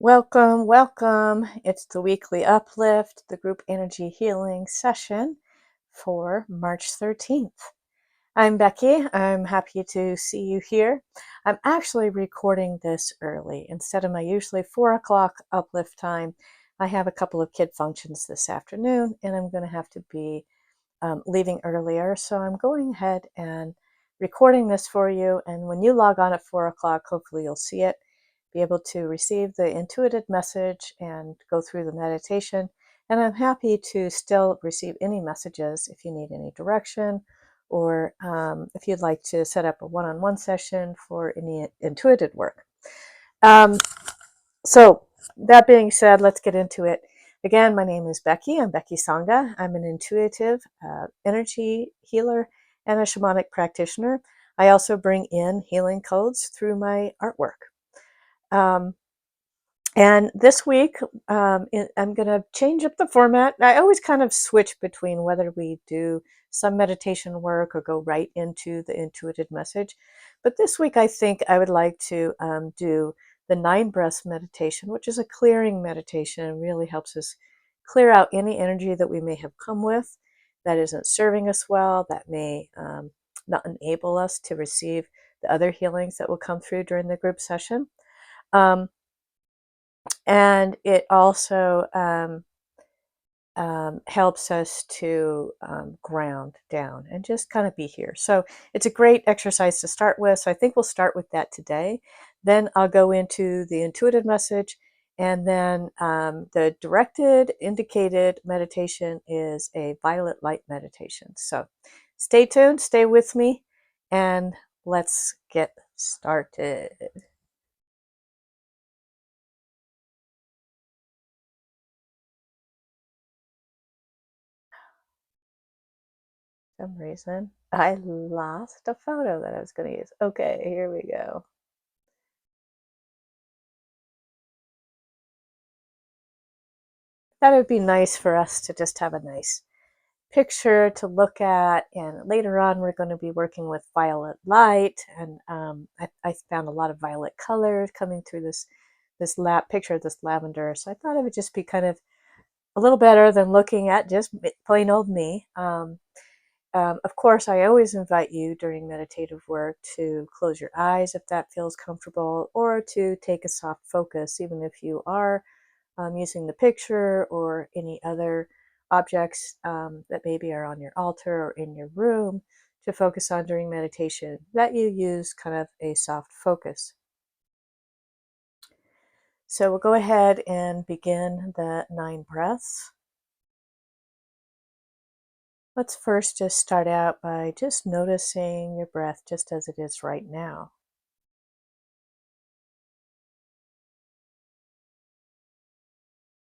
Welcome, welcome. It's the weekly Uplift, the group energy healing session for March 13th. I'm Becky. I'm happy to see you here. I'm actually recording this early. Instead of my usually 4 o'clock Uplift time, I have a couple of kid functions this afternoon, and I'm going to have to be leaving earlier. So I'm going ahead and recording this for you. And when you log on at 4 o'clock, hopefully you'll see it, be able to receive the intuited message and go through the meditation. And I'm happy to still receive any messages if you need any direction, or if you'd like to set up a one-on-one session for any intuited work. So that being said, let's get into it. Again, my name is Becky. I'm Becky Sangha. I'm an intuitive energy healer and a shamanic practitioner. I also bring in healing codes through my artwork. And this week, I'm going to change up the format. I always kind of switch between whether we do some meditation work or go right into the intuited message. But this week, I think I would like to do the 9 breaths meditation, which is a clearing meditation and really helps us clear out any energy that we may have come with that isn't serving us well, that may not enable us to receive the other healings that will come through during the group session. And it also helps us to ground down and just kind of be here. So it's a great exercise to start with. So I think we'll start with that today. Then I'll go into the intuitive message. And then the directed, indicated meditation is a violet light meditation. So stay tuned, stay with me, and let's get started. Some reason I lost a photo that I was going to use. Okay, here we go. Thought it would be nice for us to just have a nice picture to look at, and later on we're going to be working with violet light, and I found a lot of violet colors coming through this picture of this lavender. So I thought it would just be kind of a little better than looking at just plain old me. Of course, I always invite you during meditative work to close your eyes if that feels comfortable, or to take a soft focus, even if you are using the picture or any other objects that maybe are on your altar or in your room to focus on during meditation, that you use kind of a soft focus. So we'll go ahead and begin the 9 breaths. Let's first just start out by just noticing your breath just as it is right now.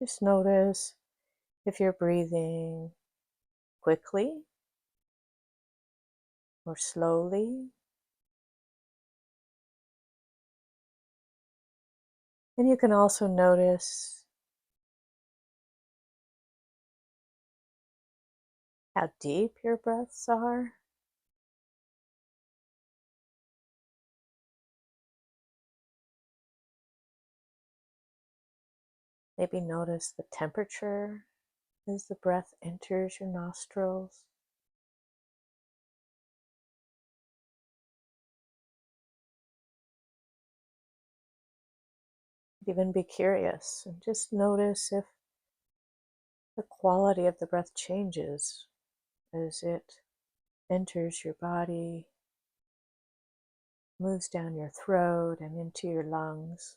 Just notice if you're breathing quickly or slowly. And you can also notice how deep your breaths are. Maybe notice the temperature as the breath enters your nostrils. Even be curious and just notice if the quality of the breath changes as it enters your body, moves down your throat and into your lungs,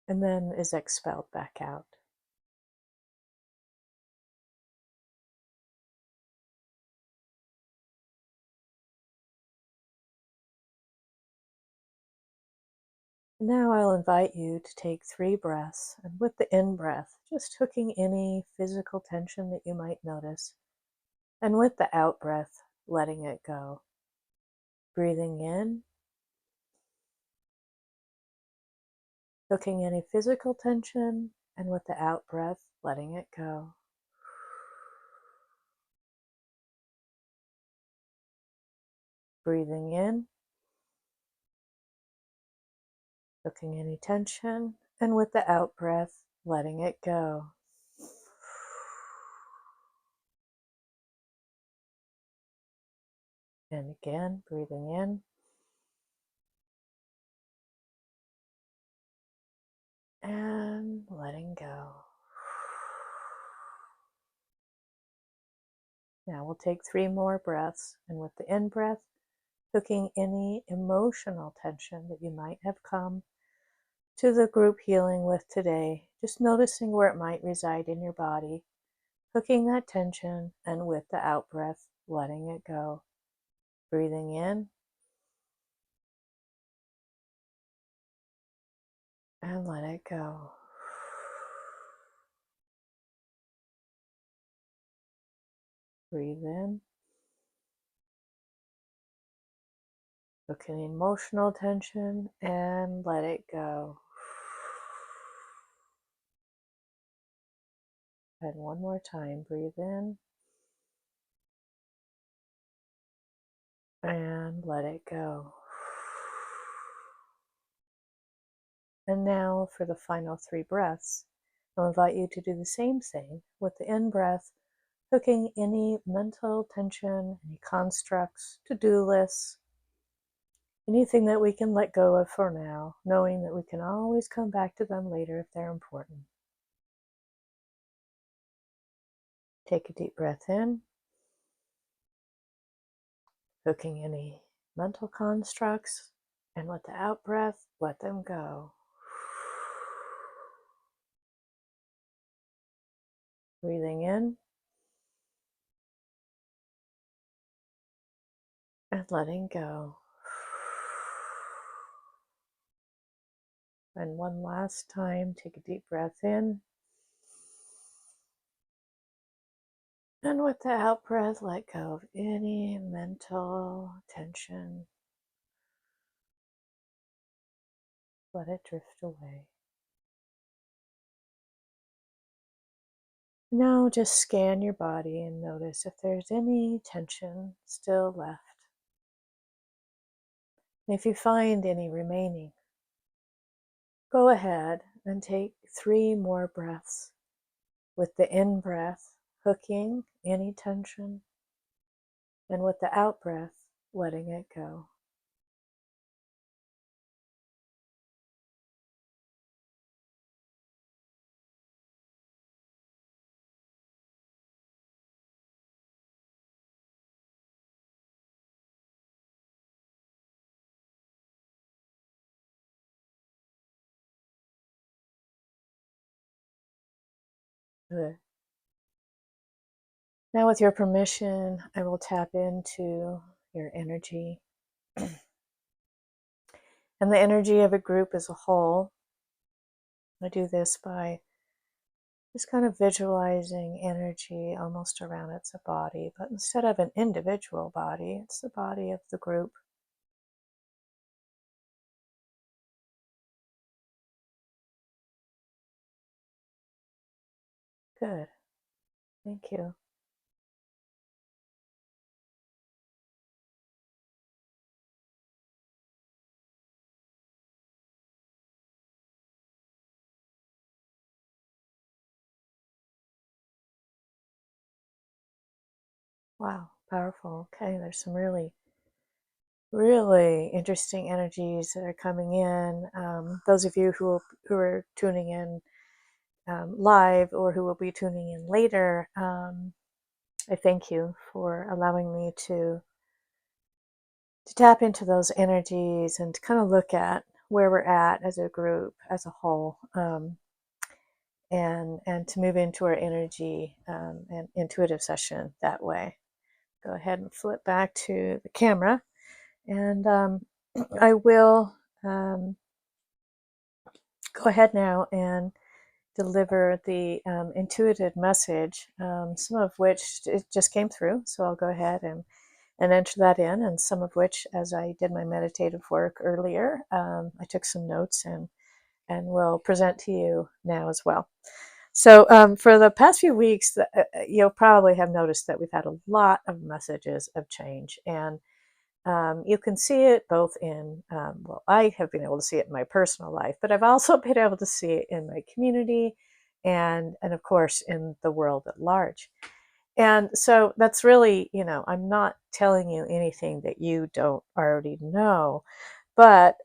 and then is expelled back out. Now I'll invite you to take 3 breaths, and with the in-breath, just hooking any physical tension that you might notice, and with the out-breath, letting it go. Breathing in, hooking any physical tension, and with the out-breath, letting it go. Breathing in, hooking any tension, and with the out breath, letting it go. And again, breathing in and letting go. Now we'll take 3 more breaths, and with the in breath, hooking any emotional tension that you might have come to the group healing with today, just noticing where it might reside in your body, hooking that tension, and with the out breath, letting it go. Breathing in and let it go. Breathe in. Hook any emotional tension and let it go. And one more time, breathe in and let it go. And now for the final 3 breaths, I'll invite you to do the same thing with the in breath, hooking any mental tension, any constructs, to-do lists, anything that we can let go of for now, knowing that we can always come back to them later if they're important. Take a deep breath in, hooking any mental constructs, and with the out breath, let them go. Breathing in and letting go. And one last time, take a deep breath in. And with the out breath, let go of any mental tension. Let it drift away. Now just scan your body and notice if there's any tension still left. And if you find any remaining, go ahead and take 3 more breaths with the in breath, hooking any tension, and with the out breath, letting it go. Good. Now, with your permission, I will tap into your energy and the energy of a group as a whole. I do this by just kind of visualizing energy almost around its body, but instead of an individual body, it's the body of the group. Good. Thank you. Wow, powerful. Okay, there's some really, really interesting energies that are coming in. Those of you who are tuning in live or who will be tuning in later, I thank you for allowing me to tap into those energies and to kind of look at where we're at as a group, as a whole, and to move into our energy and intuitive session that way. Go ahead and flip back to the camera, and I will go ahead now and deliver the intuited message, some of which it just came through. So I'll go ahead and enter that in, and some of which, as I did my meditative work earlier, I took some notes and will present to you now as well. So for the past few weeks, you'll probably have noticed that we've had a lot of messages of change, and You can see it both in, well, I have been able to see it in my personal life, but I've also been able to see it in my community and of course in the world at large. And so that's really, I'm not telling you anything that you don't already know, but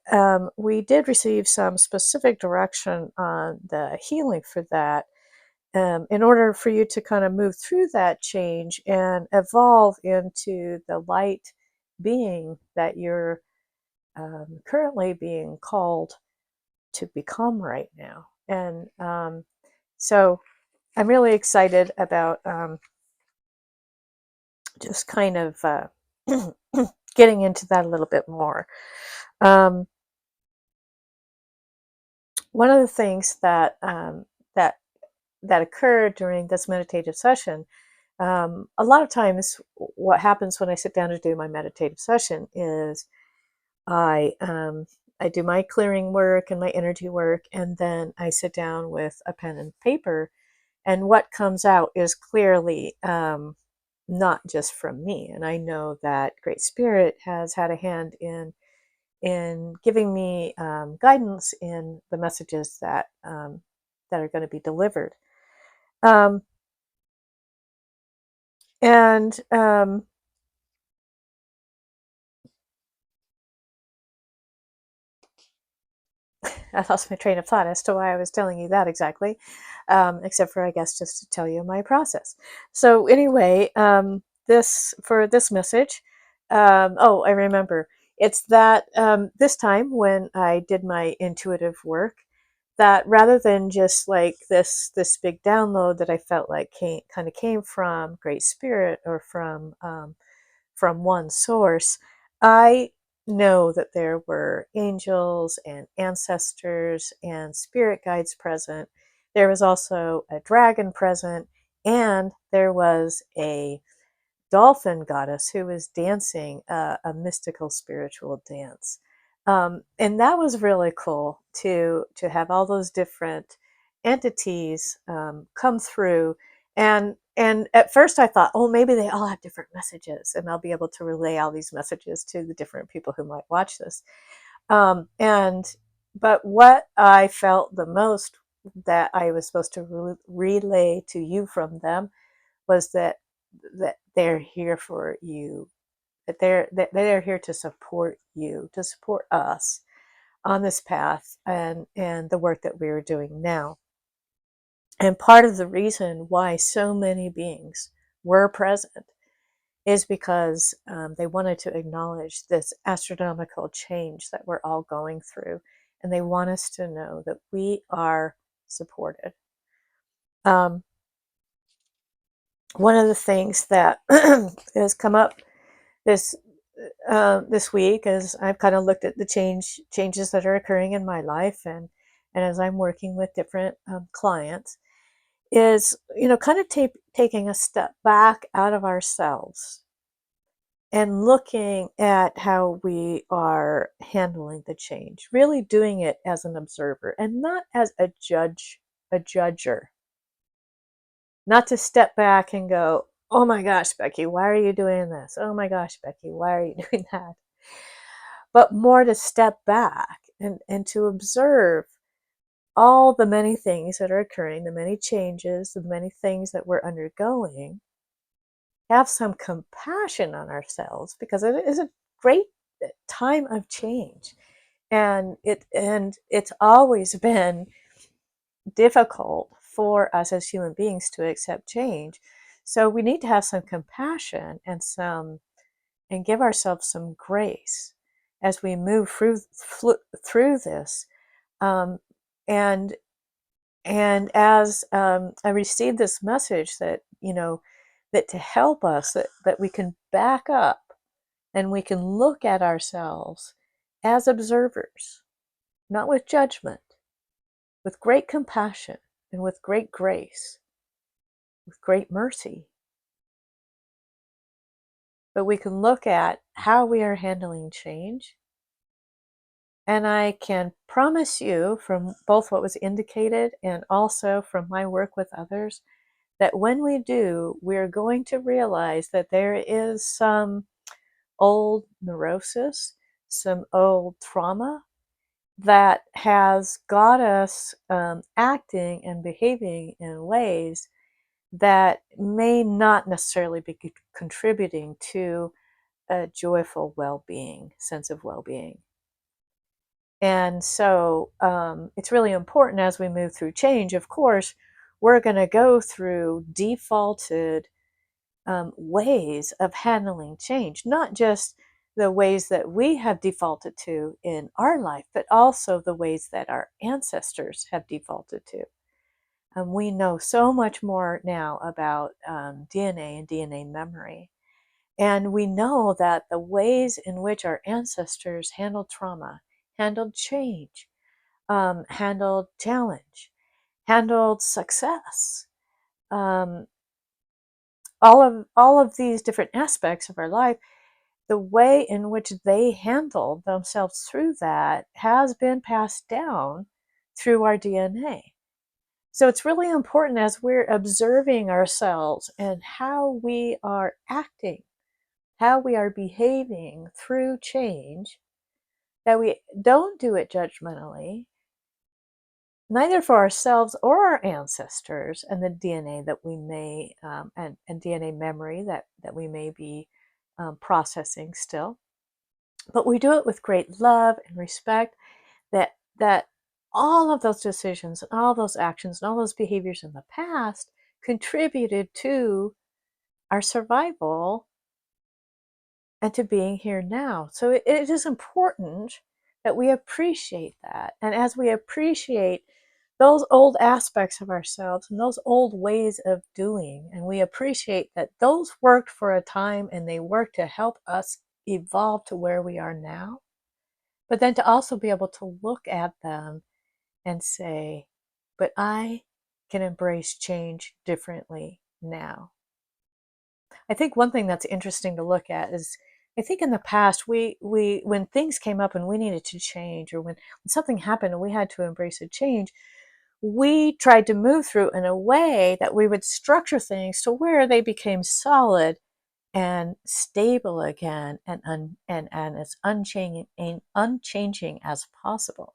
we did receive some specific direction on the healing for that, in order for you to kind of move through that change and evolve into the light being that you're currently being called to become right now. And so I'm really excited about just kind of getting into that a little bit more. Um, One of the things that that occurred during this meditative session, a lot of times, what happens when I sit down to do my meditative session is I I do my clearing work and my energy work, and then I sit down with a pen and paper, and what comes out is clearly not just from me. And I know that Great Spirit has had a hand in giving me guidance in the messages that are going to be delivered. Um, and I lost my train of thought as to why I was telling you that exactly, except for, I guess, just to tell you my process. So anyway, this message, oh, I remember. It's that this time when I did my intuitive work, that rather than just like this big download that I felt like came from Great Spirit or from one source, I know that there were angels and ancestors and spirit guides present. There was also a dragon present, and there was a dolphin goddess who was dancing a mystical spiritual dance. And that was really cool to have all those different entities come through. And at first I thought, oh, maybe they all have different messages, and I'll be able to relay all these messages to the different people who might watch this. And but what I felt the most that I was supposed to relay to you from them was that they're here for you, that they're here to support you, to support us on this path and the work that we are doing now. And part of the reason why so many beings were present is because they wanted to acknowledge this astronomical change that we're all going through, and they want us to know that we are supported. Um, One of the things that has come up this this week, as I've kind of looked at the changes that are occurring in my life, and as I'm working with different clients, is kind of taking a step back out of ourselves and looking at how we are handling the change, really doing it as an observer and not as a judger. Not to step back and go, oh my gosh, Becky, why are you doing this? Oh my gosh, Becky, why are you doing that? But more to step back and to observe all the many things that are occurring, the many changes, the many things that we're undergoing, have some compassion on ourselves, because it is a great time of change. And it's always been difficult for us as human beings to accept change. So we need to have some compassion and give ourselves some grace as we move through this. Um, and and as I received this message that that to help us, that we can back up and we can look at ourselves as observers, not with judgment, with great compassion and with great grace, with great mercy. But we can look at how we are handling change. And I can promise you, from both what was indicated and also from my work with others, that when we do, we're going to realize that there is some old neurosis, some old trauma that has got us acting and behaving in ways that may not necessarily be contributing to a joyful well-being, sense of well-being. And so it's really important as we move through change. Of course, we're going to go through defaulted ways of handling change, not just the ways that we have defaulted to in our life, but also the ways that our ancestors have defaulted to. And we know so much more now about DNA and DNA memory. And we know that the ways in which our ancestors handled trauma, handled change, handled challenge, handled success, um, all of these different aspects of our life, the way in which they handled themselves through that has been passed down through our DNA. So it's really important as we're observing ourselves and how we are acting, how we are behaving through change, that we don't do it judgmentally, neither for ourselves or our ancestors and the DNA that we may, and DNA memory that we may be processing still. But we do it with great love and respect, that all of those decisions and all those actions and all those behaviors in the past contributed to our survival and to being here now. So it is important that we appreciate that. And as we appreciate those old aspects of ourselves and those old ways of doing, and we appreciate that those worked for a time and they worked to help us evolve to where we are now, but then to also be able to look at them and say, but I can embrace change differently now. I think one thing that's interesting to look at is, I think in the past, we when things came up and we needed to change, or when something happened and we had to embrace a change, we tried to move through in a way that we would structure things to where they became solid and stable again, and as unchanging as possible.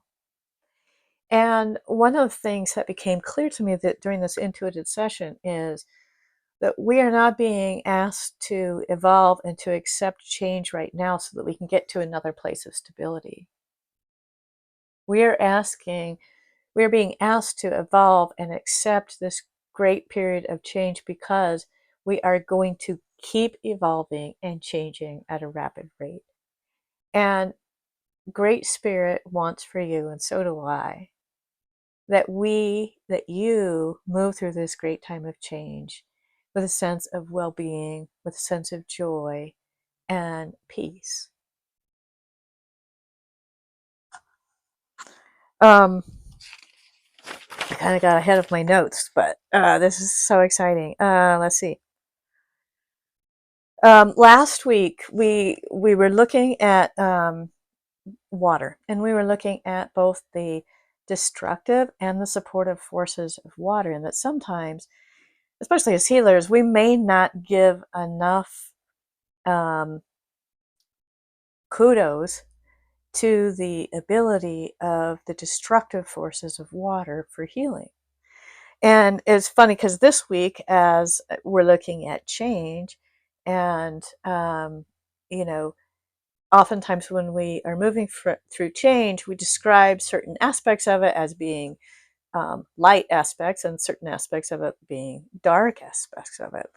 And one of the things that became clear to me that during this intuitive session is that we are not being asked to evolve and to accept change right now so that we can get to another place of stability. We are being asked to evolve and accept this great period of change because we are going to keep evolving and changing at a rapid rate. And Great Spirit wants for you, and so do I, that you move through this great time of change with a sense of well-being, with a sense of joy and peace. Um, I kind of got ahead of my notes, but this is so exciting. Let's see. Last week we were looking at water, and we were looking at both the destructive and the supportive forces of water, and that sometimes, especially as healers, we may not give enough kudos to the ability of the destructive forces of water for healing. And it's funny because this week, as we're looking at change, and you know, oftentimes when we are moving through change, we describe certain aspects of it as being light aspects, and certain aspects of it being dark aspects of it.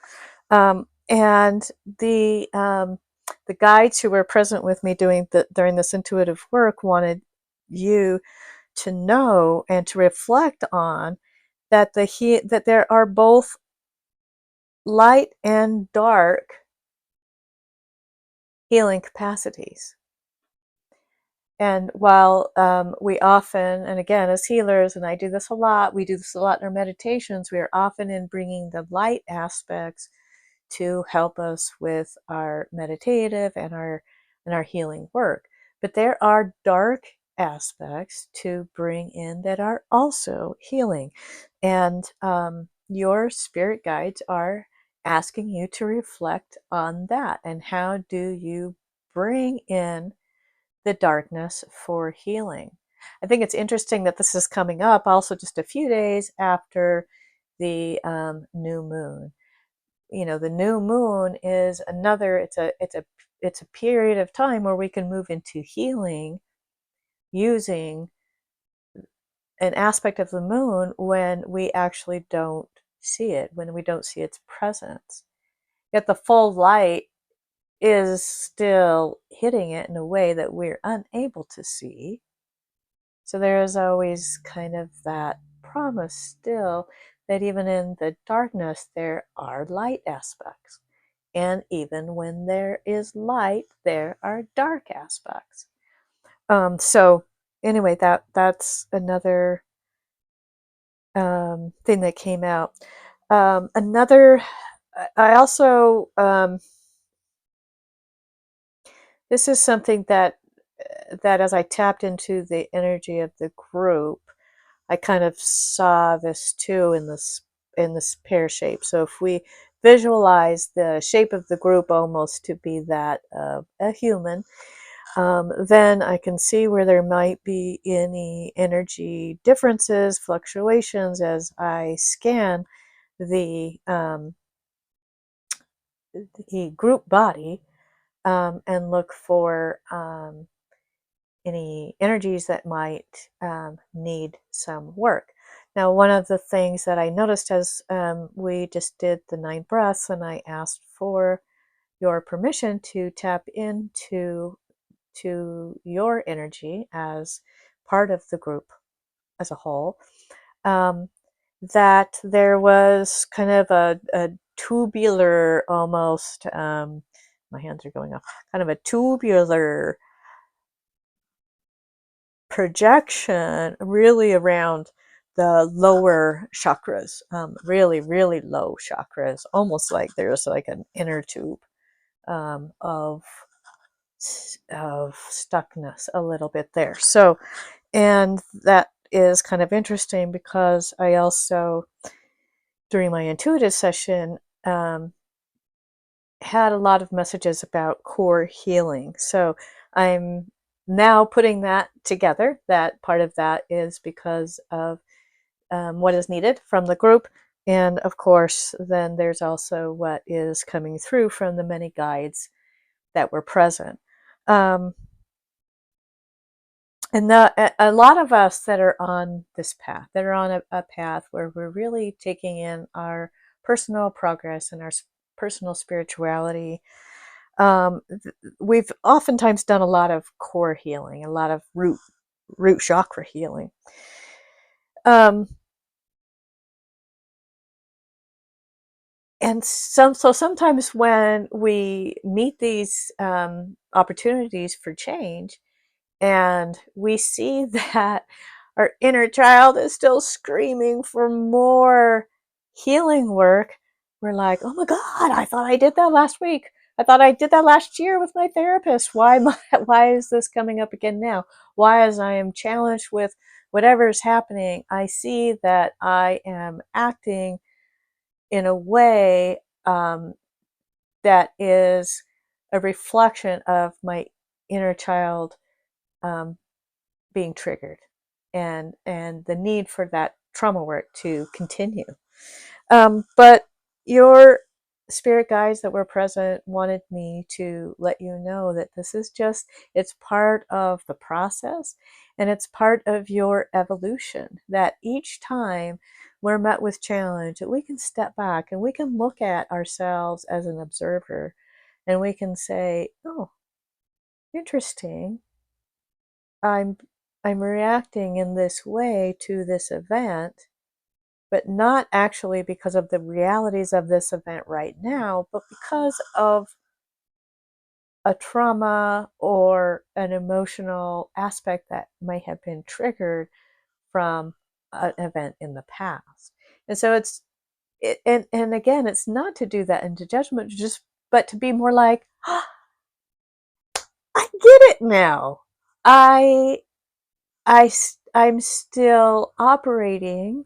And the guides who were present with me during this intuitive work wanted you to know and to reflect on that that there are both light and dark healing capacities. And while we often, and again, as healers, and I do this a lot, we do this a lot in our meditations, we are often in bringing the light aspects to help us with our meditative and our healing work. But there are dark aspects to bring in that are also healing. And your spirit guides are asking you to reflect on that. And how do you bring in the darkness for healing. I think it's interesting that this is coming up also just a few days after the new moon. You know, the new moon is another. It's a period of time where we can move into healing using an aspect of the moon when we actually don't see it, when we don't see its presence. Yet the full light is still hitting it in a way that we're unable to see. So there is always kind of that promise still that even in the darkness, there are light aspects. And even when there is light, there are dark aspects. So anyway, that's another thing that came out. Another, I also, this is something that as I tapped into the energy of the group, I kind of saw this too in this pear shape. So if we visualize the shape of the group almost to be that of a human, then I can see where there might be any energy differences, fluctuations as I scan the um, the group body and look for any energies that might need some work. Now, one of the things that I noticed as we just did the 9 breaths, and I asked for your permission to tap into your energy as part of the group as a whole, um, that there was kind of a tubular almost, my hands are going off, kind of a tubular projection really around the lower chakras, really, really low chakras, almost like there's like an inner tube of stuckness a little bit there. So, and that is kind of interesting because I also, during my intuitive session, had a lot of messages about core healing. So I'm now putting that together. That part of that is because of what is needed from the group. And of course, then there's also what is coming through from the many guides that were present. And a lot of us that are on this path, that are on a path where we're really taking in our personal progress and our personal spirituality, we've oftentimes done a lot of core healing, a lot of root chakra healing. And so sometimes when we meet these opportunities for change, and we see that our inner child is still screaming for more healing work, we're like, oh my God, I thought I did that last week. I thought I did that last year with my therapist. Why is this coming up again now? Why, as I am challenged with whatever is happening, I see that I am acting in a way that is a reflection of my inner child um, being triggered, and the need for that trauma work to continue. But your spirit guides that were present wanted me to let you know that this is just, it's part of the process, and it's part of your evolution, that each time we're met with challenge, that we can step back and we can look at ourselves as an observer, and we can say, oh, interesting, I'm I'm reacting in this way to this event, but not actually because of the realities of this event right now, but because of a trauma or an emotional aspect that might have been triggered from an event in the past. And so and again, it's not to do that into judgment, just but to be more like, oh, I get it now. I I'm still operating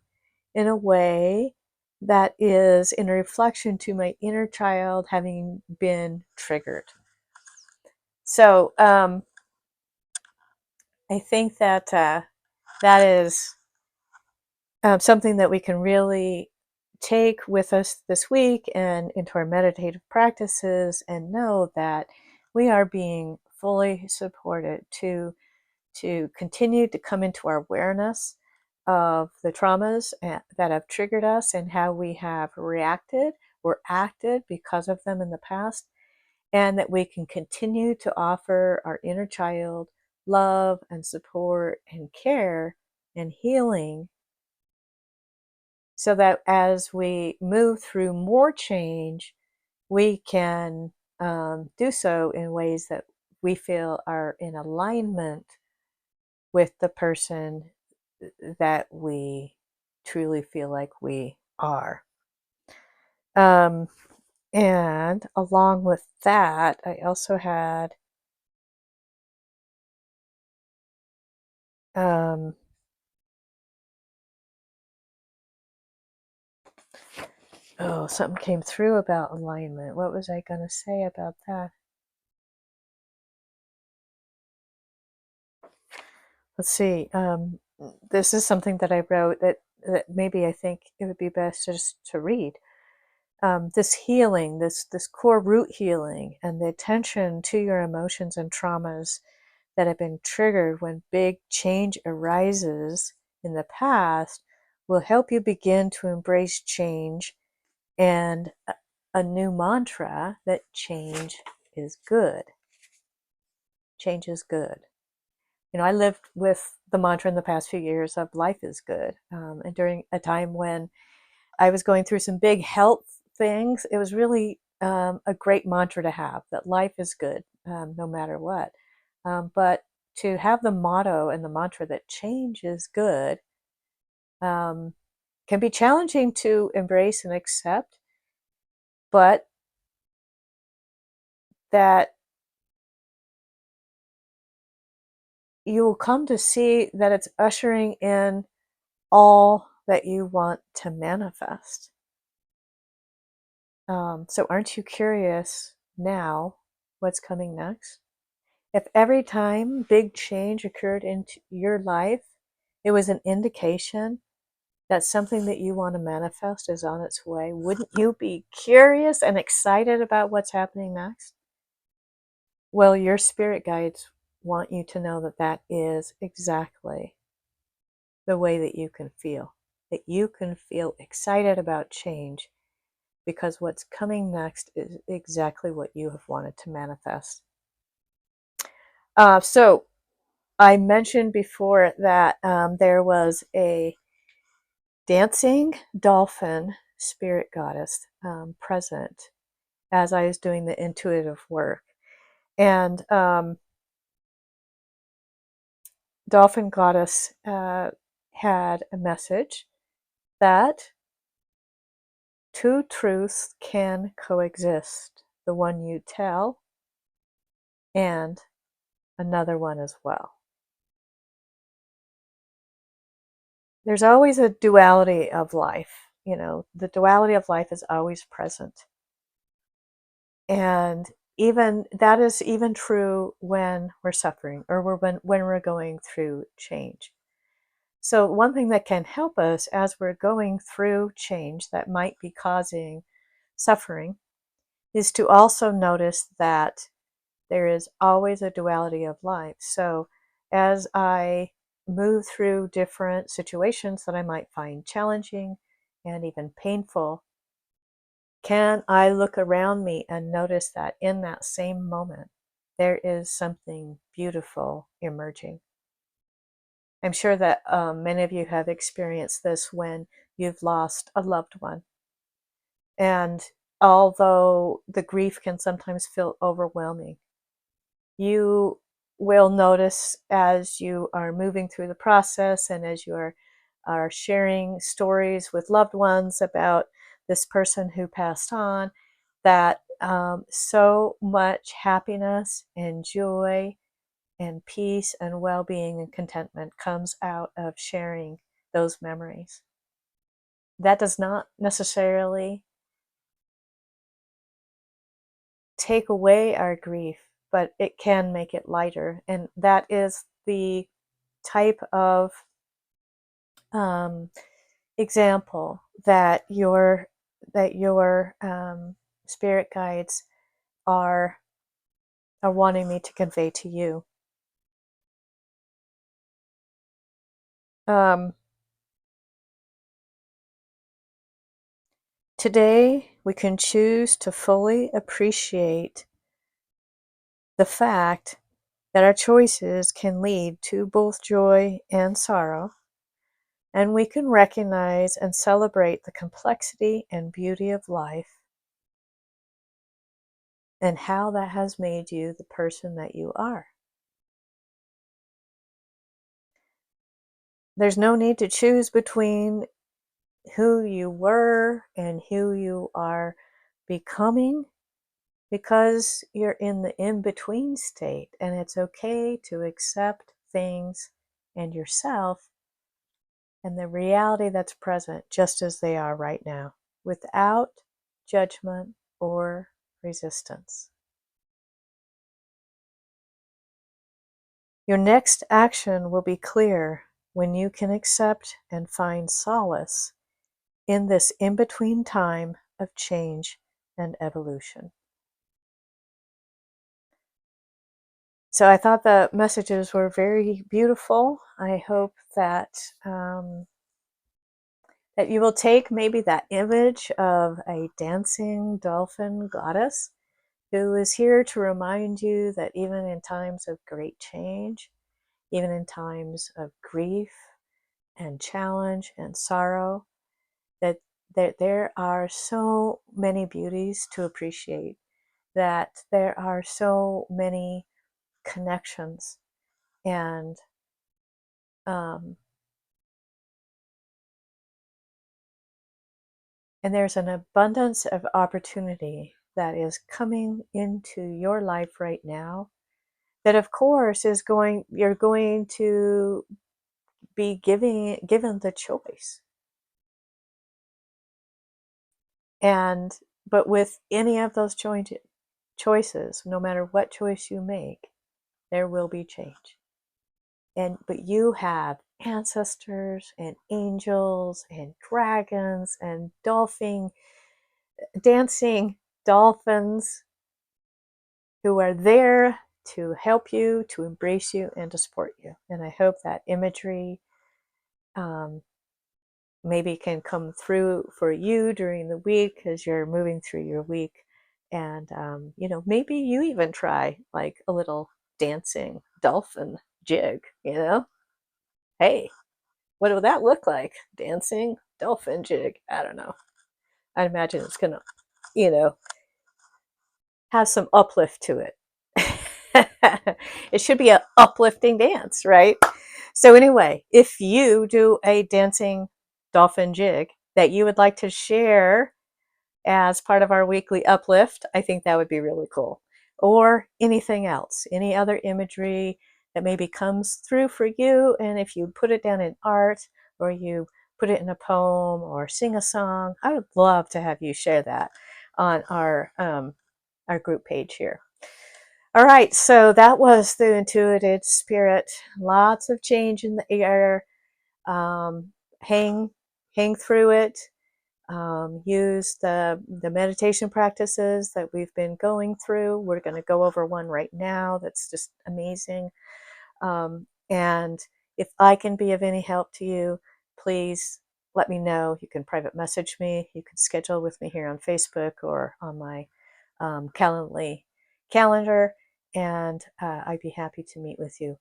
in a way that is in reflection to my inner child having been triggered. So I think that that is something that we can really take with us this week and into our meditative practices, and know that we are being fully supported to continue to come into our awareness of the traumas that have triggered us and how we have reacted or acted because of them in the past, and that we can continue to offer our inner child love and support and care and healing, so that as we move through more change, we can do so in ways that we feel are in alignment with the person that we truly feel like we are. Um, and along with that, I also had um, oh, something came through about alignment. What was I going to say about that? Let's see. This is something that I wrote that maybe I think it would be best just to read. This healing, this core root healing, and the attention to your emotions and traumas that have been triggered when big change arises in the past will help you begin to embrace change, and a new mantra that change is good. Change is good. You know, I lived with the mantra in the past few years of life is good. And during a time when I was going through some big health things, it was really a great mantra to have, that life is good no matter what. But to have the motto and the mantra that change is good um, can be challenging to embrace and accept, but that you will come to see that it's ushering in all that you want to manifest. So, aren't you curious now what's coming next? If every time big change occurred into your life, it was an indication that something that you want to manifest is on its way, wouldn't you be curious and excited about what's happening next? Well, your spirit guides want you to know that that is exactly the way that you can feel. That you can feel excited about change because what's coming next is exactly what you have wanted to manifest. So I mentioned before that there was a dancing dolphin spirit goddess present as I was doing the intuitive work. And Dolphin Goddess had a message that two truths can coexist, the one you tell and another one as well. There's always a duality of life. You know, the duality of life is always present. And even that is even true when we're suffering, or when we're going through change. So one thing that can help us as we're going through change that might be causing suffering is to also notice that there is always a duality of life. So as I move through different situations that I might find challenging and even painful, can I look around me and notice that in that same moment, there is something beautiful emerging? I'm sure that many of you have experienced this when you've lost a loved one. And although the grief can sometimes feel overwhelming, you will notice as you are moving through the process and as you are sharing stories with loved ones about this person who passed on, that so much happiness and joy and peace and well-being and contentment comes out of sharing those memories. That does not necessarily take away our grief, but it can make it lighter. And that is the type of example that your spirit guides are wanting me to convey to you. Today, we can choose to fully appreciate the fact that our choices can lead to both joy and sorrow, and we can recognize and celebrate the complexity and beauty of life and how that has made you the person that you are. There's no need to choose between who you were and who you are becoming, because you're in the in-between state, and it's okay to accept things and yourself and the reality that's present just as they are right now, without judgment or resistance. Your next action will be clear when you can accept and find solace in this in-between time of change and evolution. So I thought the messages were very beautiful. I hope that that you will take maybe that image of a dancing dolphin goddess who is here to remind you that even in times of great change, even in times of grief and challenge and sorrow, that there are so many beauties to appreciate, that there are so many connections, and and there's an abundance of opportunity that is coming into your life right now that of course you're going to be given the choice. And but with any of those choices, no matter what choice you make, there will be change. But you have ancestors and angels and dragons and dancing dolphins who are there to help you, to embrace you, and to support you. And I hope that imagery maybe can come through for you during the week as you're moving through your week. And, maybe you even try like a little dancing dolphin jig, Hey, what would that look like? Dancing dolphin jig. I don't know. I imagine it's going to, you know, have some uplift to it. It should be an uplifting dance, right? So anyway, if you do a dancing dolphin jig that you would like to share as part of our weekly uplift, I think that would be really cool. Or anything else, any other imagery that maybe comes through for you. And if you put it down in art, or you put it in a poem, or sing a song, I would love to have you share that on our group page here. All right, so that was the Intuited Spirit. Lots of change in the air. Um, hang, hang through it. Use the meditation practices that we've been going through. We're going to go over one right now that's just amazing. And if I can be of any help to you, please let me know. You can private message me. You can schedule with me here on Facebook or on my Calendly calendar, and I'd be happy to meet with you.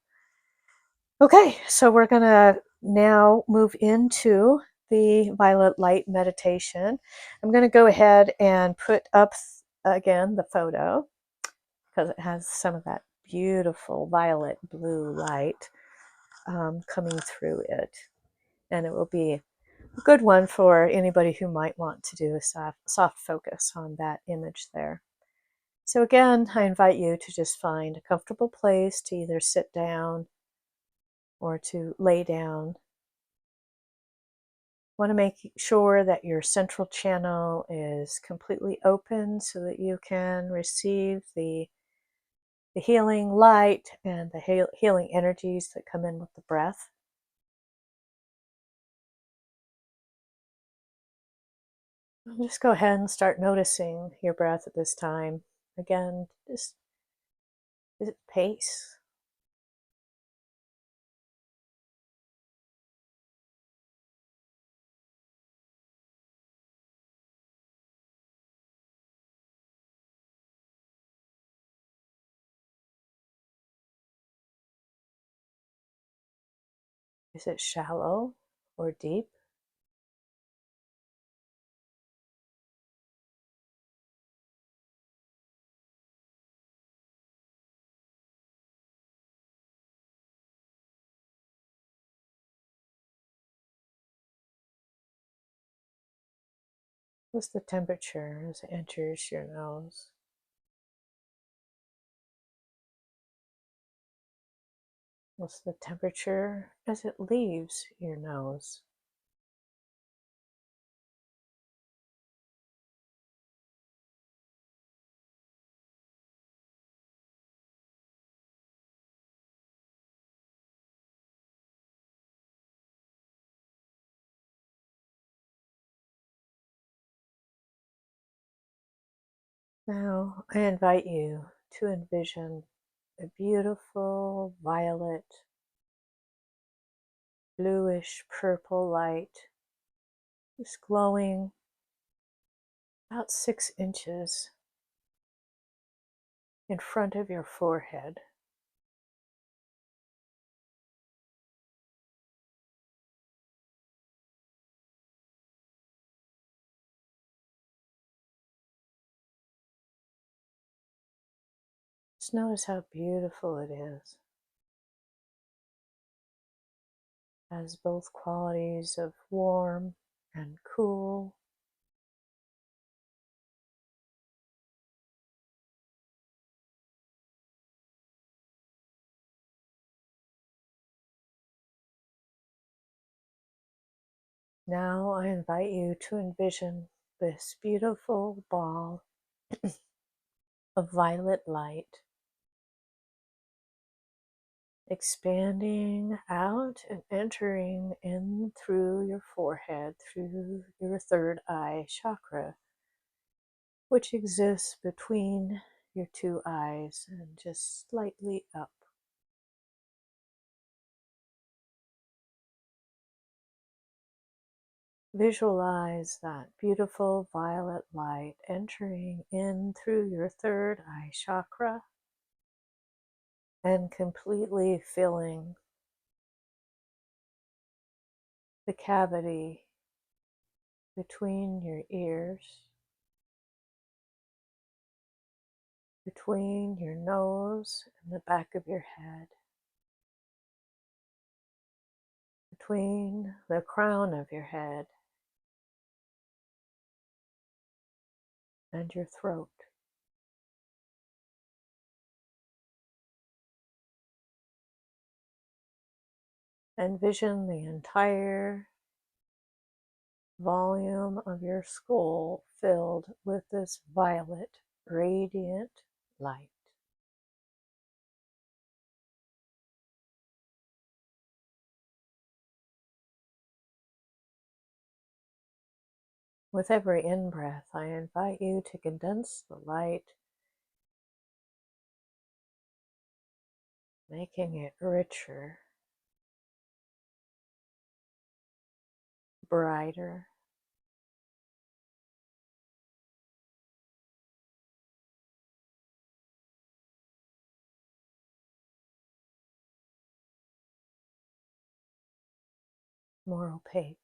Okay, so we're going to now move into the violet light meditation. I'm going to go ahead and put up again the photo because it has some of that beautiful violet blue light coming through it. And it will be a good one for anybody who might want to do a soft focus on that image there. So again, I invite you to just find a comfortable place to either sit down or to lay down. Want to make sure that your central channel is completely open so that you can receive the the healing light and the healing energies that come in with the breath. Just go ahead and start noticing your breath at this time. Again, just is it pace? Is it shallow or deep? What's the temperature as it enters your nose? What's the temperature as it leaves your nose? Now, I invite you to envision a beautiful violet, bluish purple light just glowing about 6 inches in front of your forehead. Just notice how beautiful it is. It has both qualities of warm and cool. Now I invite you to envision this beautiful ball of violet light expanding out and entering in through your forehead, through your third eye chakra, which exists between your two eyes and just slightly up. Visualize that beautiful violet light entering in through your third eye chakra and completely filling the cavity between your ears, between your nose and the back of your head, between the crown of your head and your throat. Envision the entire volume of your skull filled with this violet, radiant light. With every in-breath, I invite you to condense the light, making it richer, brighter, more opaque.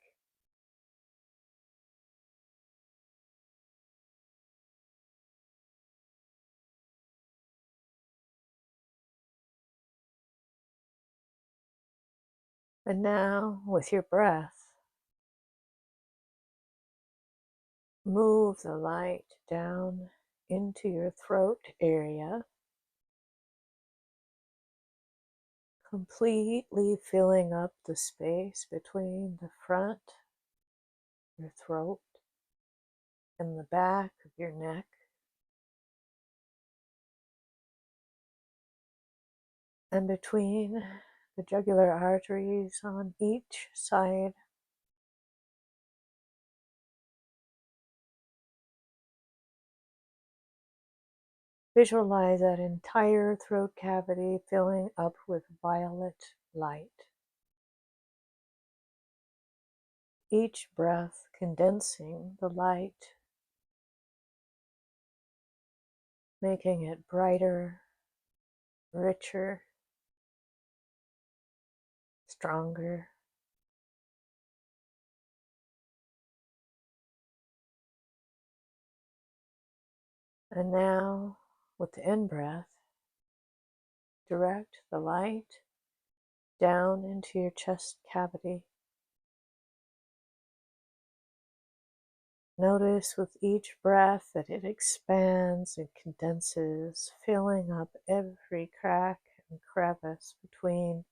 And now, with your breath, move the light down into your throat area, completely filling up the space between the front, your throat, and the back of your neck. and between the jugular arteries on each side. Visualize that entire throat cavity filling up with violet light. Each breath condensing the light, making it brighter, richer, stronger. And now, with the in-breath, direct the light down into your chest cavity. Notice with each breath that it expands and condenses, filling up every crack and crevice between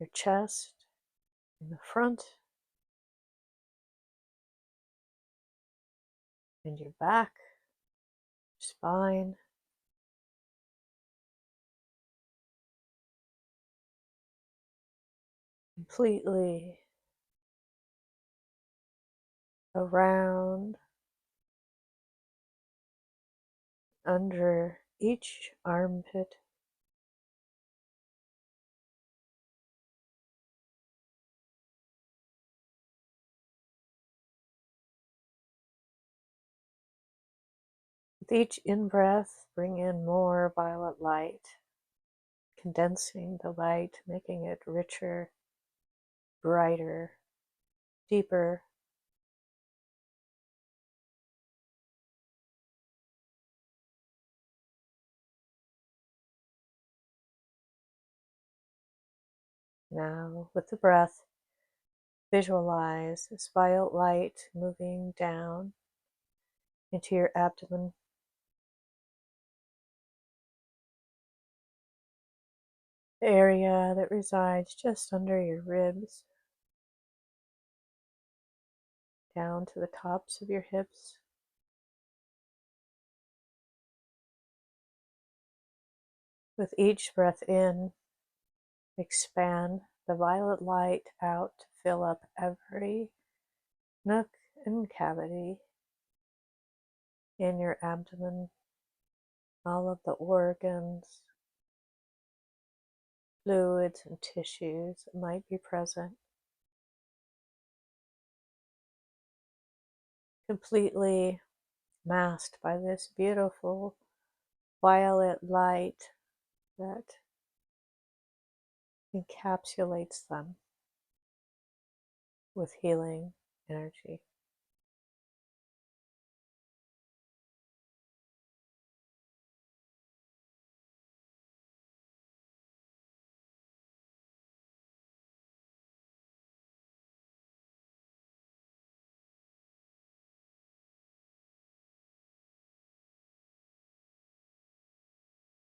your chest and the front and your back, your spine, completely around, under each armpit, with each in-breath, bring in more violet light, condensing the light, making it richer, brighter, deeper. Now, with the breath, visualize this violet light moving down into your abdomen, the area that resides just under your ribs, down to the tops of your hips. With each breath in, expand the violet light out to fill up every nook and cavity in your abdomen, all of the organs, fluids, and tissues that might be present, completely masked by this beautiful violet light that encapsulates them with healing energy.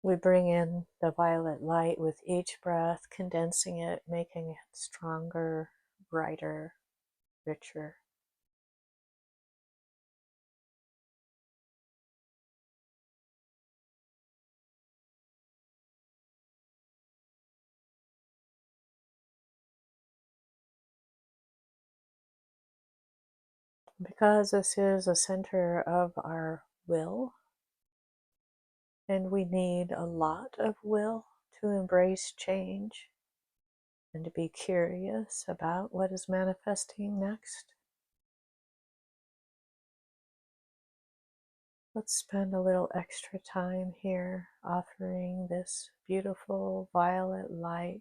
We bring in the violet light with each breath, condensing it, making it stronger, brighter, richer. Because this is a center of our will, and we need a lot of will to embrace change and to be curious about what is manifesting next. Let's spend a little extra time here offering this beautiful violet light.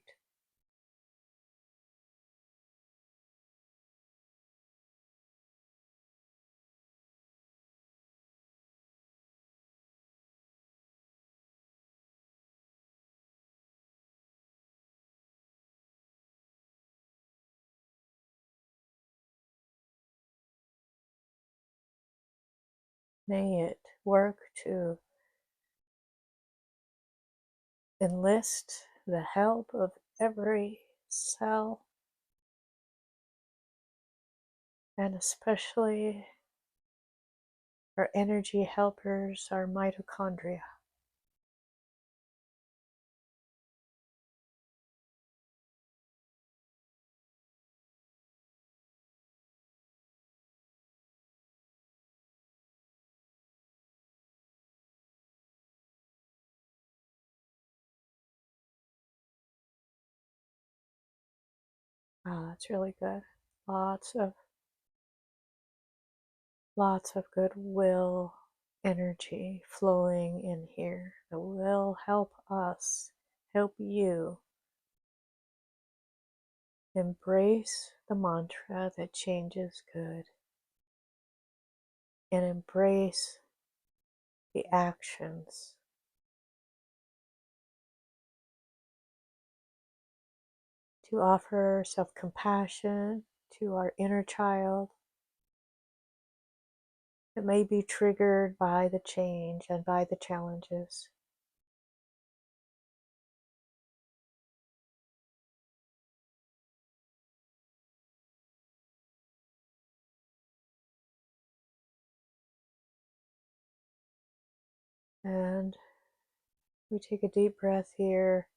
May it work to enlist the help of every cell, and especially our energy helpers, our mitochondria. It's really good. Lots of goodwill energy flowing in here that will help us, help you embrace the mantra that change is good and embrace the actions to offer self-compassion to our inner child that may be triggered by the change and by the challenges. And we take a deep breath here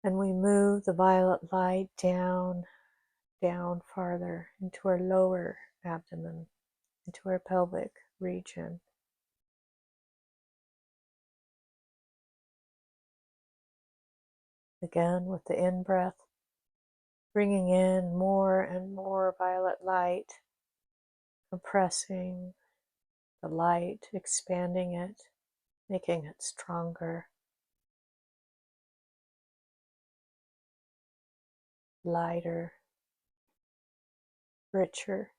and we move the violet light down farther into our lower abdomen, into our pelvic region. Again, with the in-breath, bringing in more and more violet light, compressing the light, expanding it, making it stronger, lighter, richer.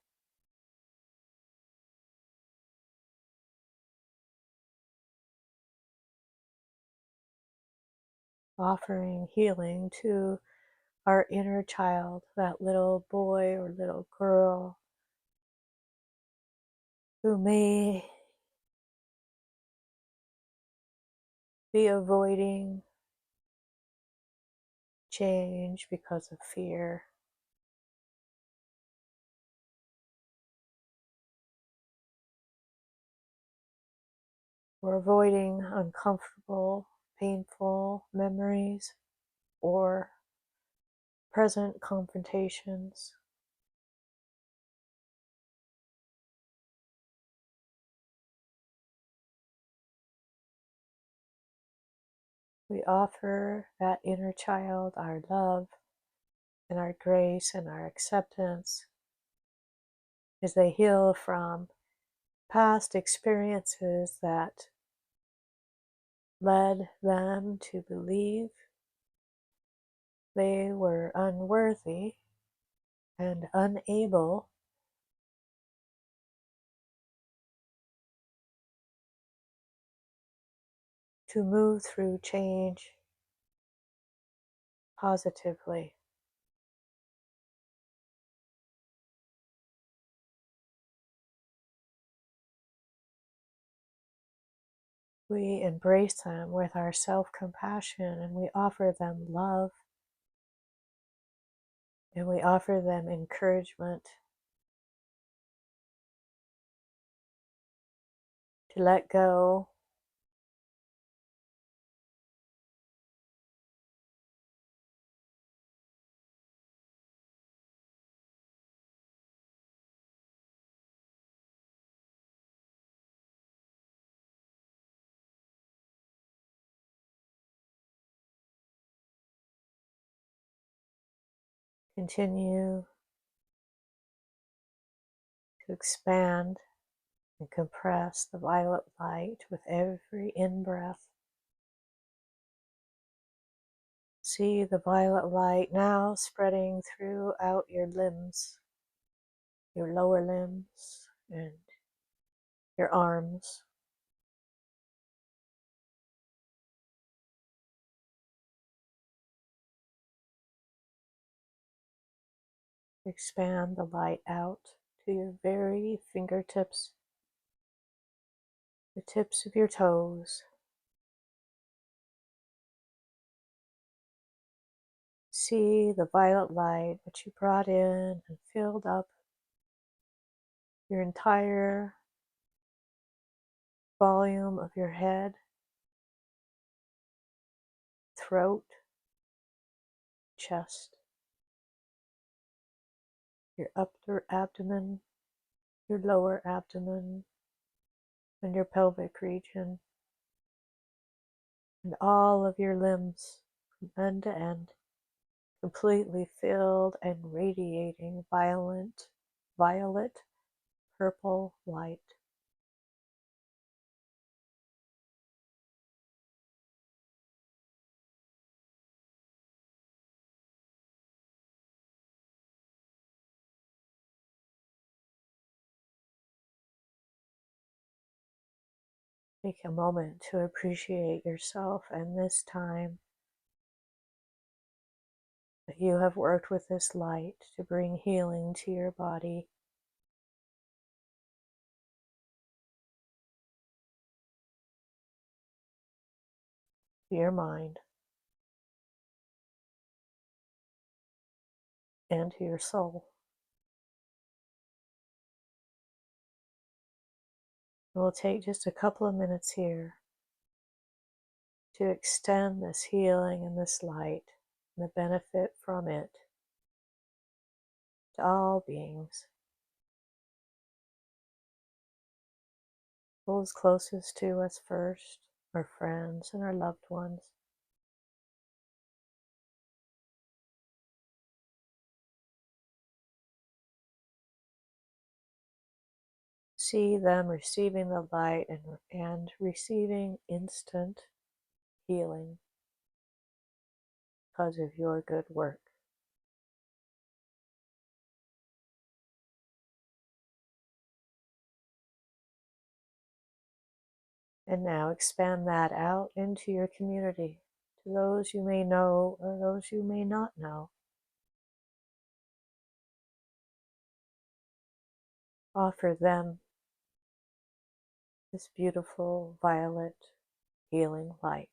Offering healing to our inner child, that little boy or little girl who may be avoiding change because of fear. Or avoiding uncomfortable, painful memories or present confrontations. We offer that inner child our love and our grace and our acceptance as they heal from past experiences that led them to believe they were unworthy and unable to move through change positively. We embrace them with our self-compassion and we offer them love and we offer them encouragement to let go continue to expand and compress the violet light with every in-breath. See the violet light now spreading throughout your limbs, your lower limbs and your arms. Expand the light out to your very fingertips, the tips of your toes. See the violet light that you brought in and filled up your entire volume of your head, throat, chest, your upper abdomen, your lower abdomen, and your pelvic region, and all of your limbs from end to end. completely filled and radiating violet, purple light. Take a moment to appreciate yourself and this time that you have worked with this light to bring healing to your body, to your mind, and to your soul. We'll take just a couple of minutes here to extend this healing and this light and the benefit from it to all beings, those closest to us first, our friends and our loved ones. See them receiving the light and receiving instant healing because of your good work. And now expand that out into your community, to those you may know or those you may not know. Offer them this beautiful violet healing light.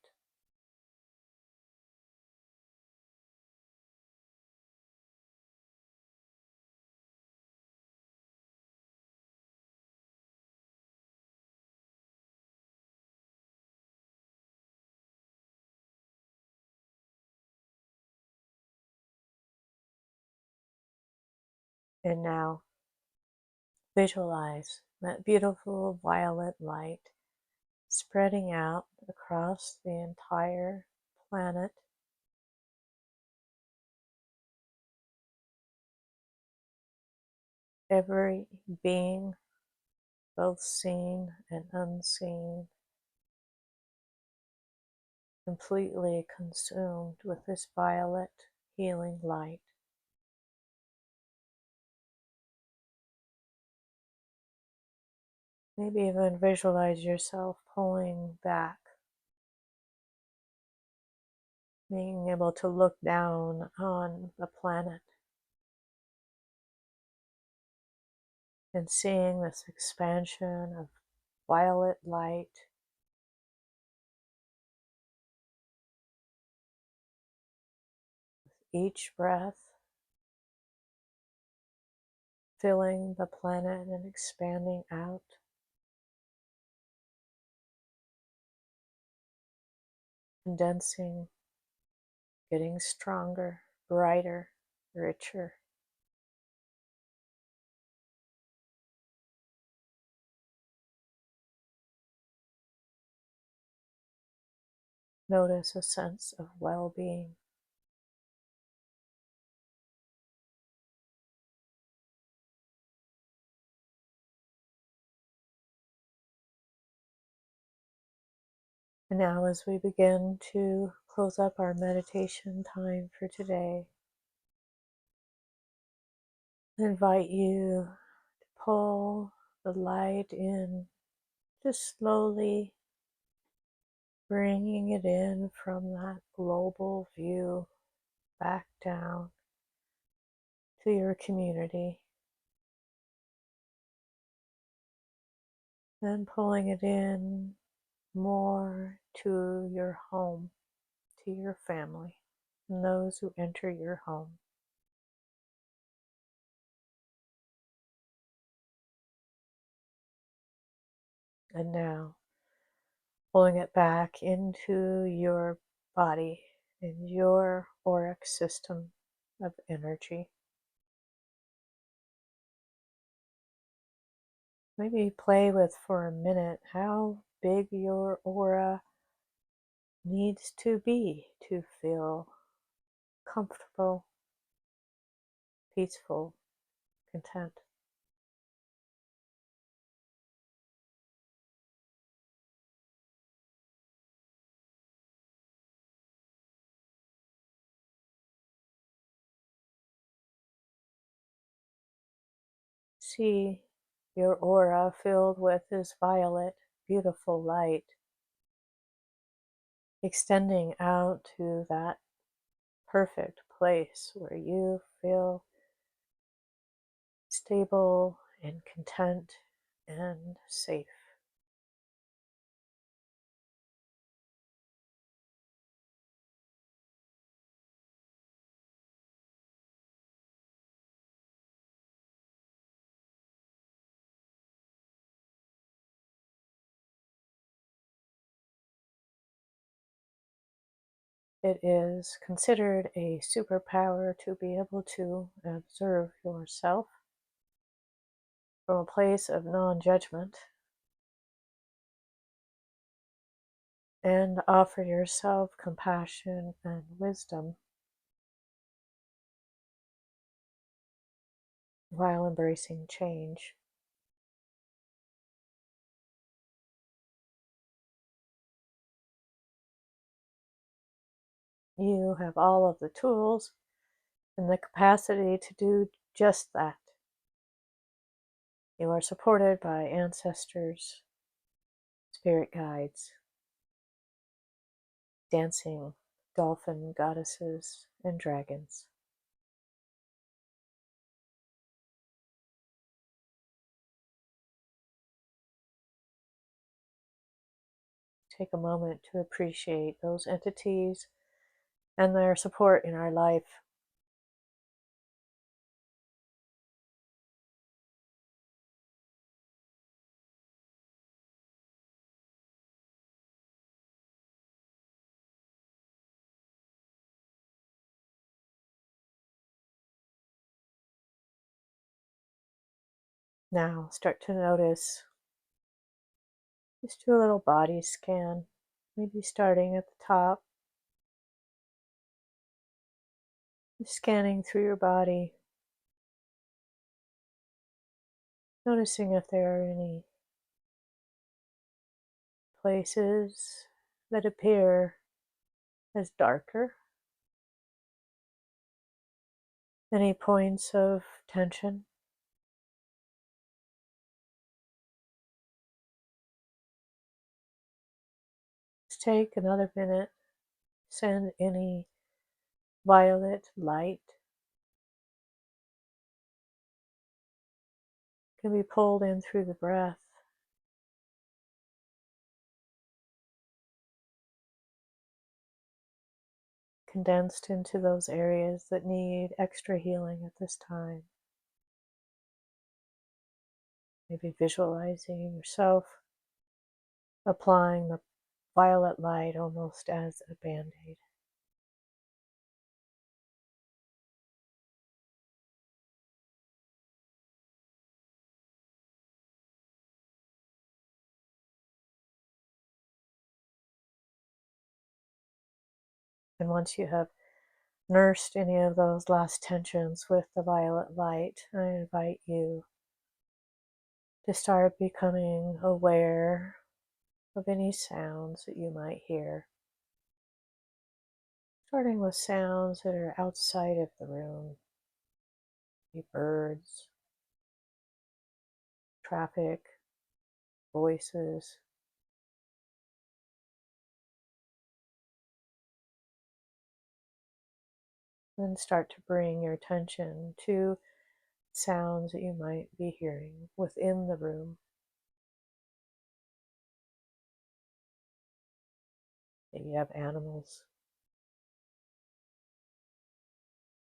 And now visualize that beautiful violet light spreading out across the entire planet. Every being, both seen and unseen, completely consumed with this violet healing light. Maybe even visualize yourself pulling back, being able to look down on the planet and seeing this expansion of violet light. Each breath filling the planet and expanding out. Condensing, getting stronger, brighter, richer. Notice a sense of well-being. And now as we begin to close up our meditation time for today, I invite you to pull the light in, just slowly bringing it in from that global view back down to your community. Then pulling it in more to your home, to your family, and those who enter your home. And now, pulling it back into your body and your auric system of energy. Maybe play with for a minute how big your aura needs to be to feel comfortable, peaceful, content. See your aura filled with this violet, beautiful light, extending out to that perfect place where you feel stable and content and safe. It is considered a superpower to be able to observe yourself from a place of non-judgment and offer yourself compassion and wisdom while embracing change. You have all of the tools and the capacity to do just that. You are supported by ancestors, spirit guides, dancing dolphin goddesses, and dragons. Take a moment to appreciate those entities and their support in our life. Now start to notice, just do a little body scan, maybe starting at the top, scanning through your body, noticing if there are any places that appear as darker, any points of tension. Just take another minute, send any violet light, can be pulled in through the breath, condensed into those areas that need extra healing at this time. Maybe visualizing yourself applying the violet light almost as a band-aid. And once you have nursed any of those last tensions with the violet light, I invite you to start becoming aware of any sounds that you might hear. Starting with sounds that are outside of the room, maybe birds, traffic, voices. Then start to bring your attention to sounds that you might be hearing within the room. Maybe you have animals.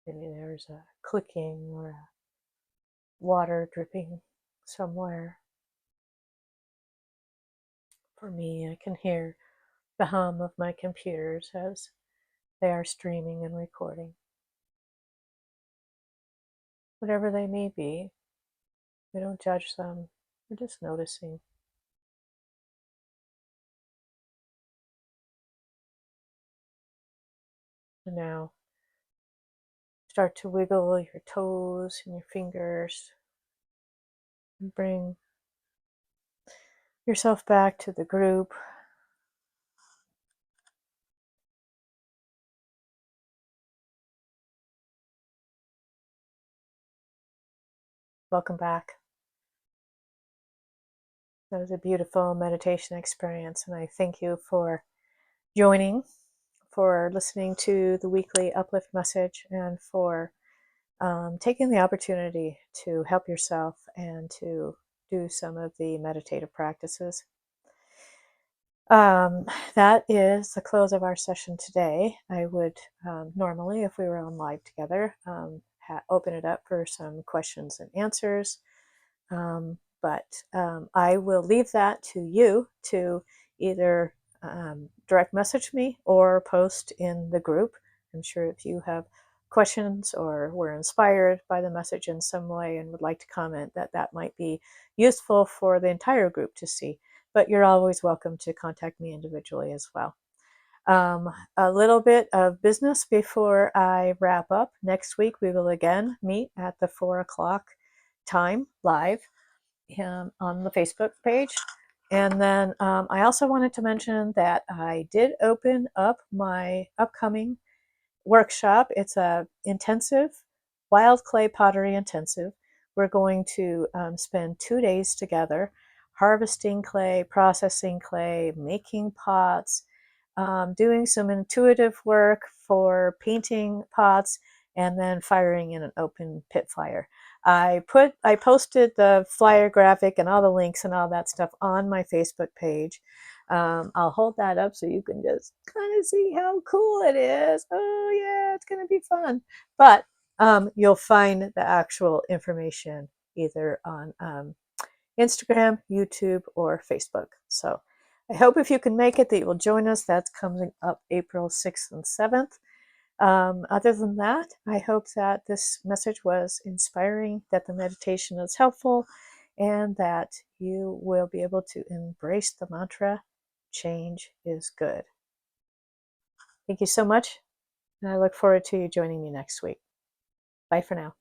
Maybe there's a clicking or a water dripping somewhere. For me, I can hear the hum of my computers as they are streaming and recording. Whatever they may be, we don't judge them, we're just noticing. And now, start to wiggle your toes and your fingers. And bring yourself back to the group. Welcome back. That was a beautiful meditation experience, and I thank you for joining, for listening to the weekly Uplift message, and for taking the opportunity to help yourself and to do some of the meditative practices. That is the close of our session today. I would normally, if we were on live together, open it up for some questions and answers. But I will leave that to you to either direct message me or post in the group. I'm sure if you have questions or were inspired by the message in some way and would like to comment, that might be useful for the entire group to see. But you're always welcome to contact me individually as well. A little bit of business before I wrap up. Next week, we will again meet at the 4 o'clock time live on the Facebook page. And then I also wanted to mention that I did open up my upcoming workshop. It's a intensive, wild clay pottery intensive. We're going to spend 2 days together harvesting clay, processing clay, making pots, doing some intuitive work for painting pots, and then firing in an open pit fire. I posted the flyer graphic and all the links and all that stuff on my Facebook page. I'll hold that up so you can just kind of see how cool it is. Oh yeah, it's going to be fun. But you'll find the actual information either on Instagram, YouTube, or Facebook. So I hope if you can make it that you will join us. That's coming up April 6th and 7th. Other than that, I hope that this message was inspiring, that the meditation is helpful, and that you will be able to embrace the mantra, change is good. Thank you so much, and I look forward to you joining me next week. Bye for now.